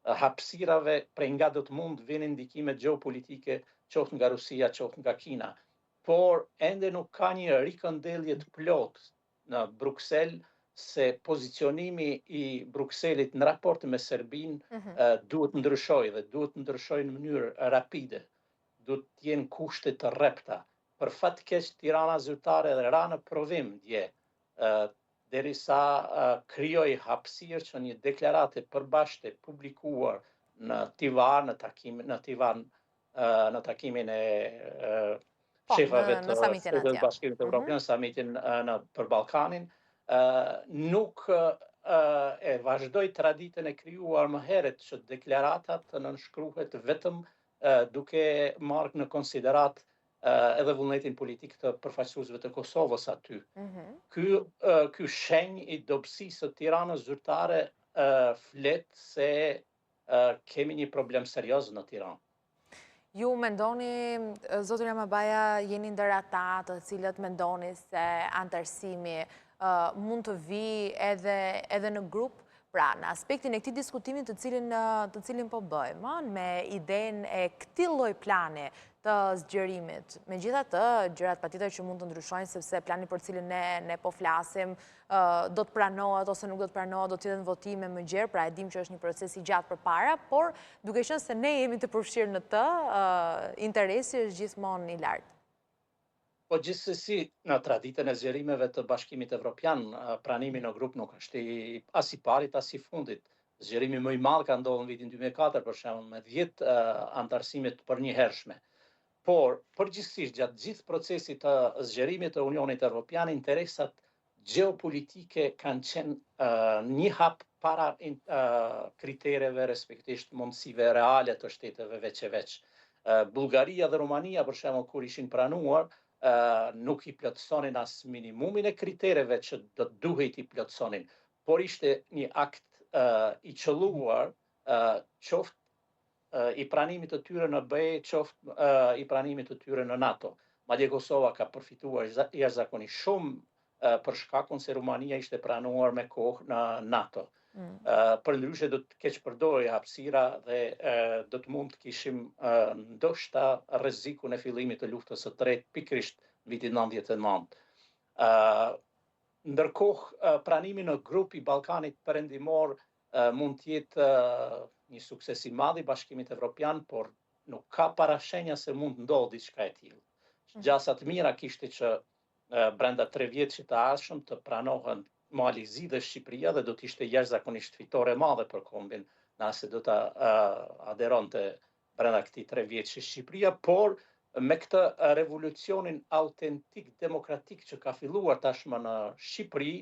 hapësirave prej nga do të mund vinin ndikime gjeopolitike, qoftë nga Rusia, qoftë nga Kina. Por ende nuk ka një rikëndellje të plot në Bruksel se pozicionimi i Brukselit në raport me Serbinë duhet ndryshoj dhe duhet ndryshoj në mënyrë rapide. Duhet të jenë kushte të rrepta. Për fat keq Tirana zyrtare dhe ra në provim dje, derisa krijoi hapësirë që një deklarate përbashkëte publikuar në Tivar, në takimin e shefave të Shtetit Bashkimit Evropian, samitin për Ballkanin, nuk e vazhdoi traditën e krijuar më herët që deklarata të nënshkruhet vetëm duke marrë në konsiderat edhe vullnetin politik të përfaqësuesve të Kosovës aty. Ky shenjë i dobësisë së Tiranës zyrtare flet se kemi një problem serioz në Tiranë. Ju mendoni, zotëria Mabaja, jeni ndër ata të cilët mendoni se antarësimi mund të vi edhe në grup? Pra, në aspektin e këtij diskutimi të cilin po bëjmë, me idenë e këtij lloj plani të zgjerimit. Megjithatë, gjërat patjetër që mund të ndryshojnë, sepse plani për cilin ne po flasim do të pranohet ose nuk do të pranohet, do të jetë në votime më gjerë, pra e dim që është një proces i gjatë përpara, por duke qenë se ne jemi të përfshirë në të, interesi është gjithmonë i lartë. Po gjithsesi, në traditën e zgjerimeve të Bashkimit Evropian, pranimi në grup nuk është as i parit, as i fundit. Zgjerimi më i madh ka ndodhur në vitin 2004, për shembull, me 10 antarësimit për një hershme. Por, përgjithsisht, gjatë gjithë procesit të zgjerimit të Unionit Evropian, interesat gjeopolitike kanë qenë një hap para kritereve, respektisht mundësive reale të shteteve veç e veç. Bullgaria dhe Rumania, për shembull, kur ishin pranuar, nuk i plotësonin as minimumin e kritereve që do të duhet i plotësonin, por ishte një akt i qëlluar, qoftë i pranimit të tyre në BE, qoftë i pranimit të tyre në NATO. Madje Kosova ka përfituar jashtëzakonisht shumë për shkakun se Rumania ishte pranuar me kohë në NATO. Përndryshe do të keq përdorej hapësira dhe do të mund të kishim ndoshta rrezikun e fillimit të luftës së tretë pikërisht vitin 99. Ndërkohë, pranimi në grup i Ballkanit Perëndimor mund të jetë një sukses i madh i Bashkimit Evropian, por nuk ka parashenja se mund të ndodhë diçka e tillë. Gjasa të mira kishte që brenda 3 vjetëve të ardhshëm të pranohen Malizi dhe Shqipëria dhe do të ishte jashtëzakonisht fitore e madhe për kombin nëse do të aderonte brenda këtij 3 vjetësh Shqipëria, por me këtë revolucionin autentik demokratik që ka filluar tashmë në Shqipëri,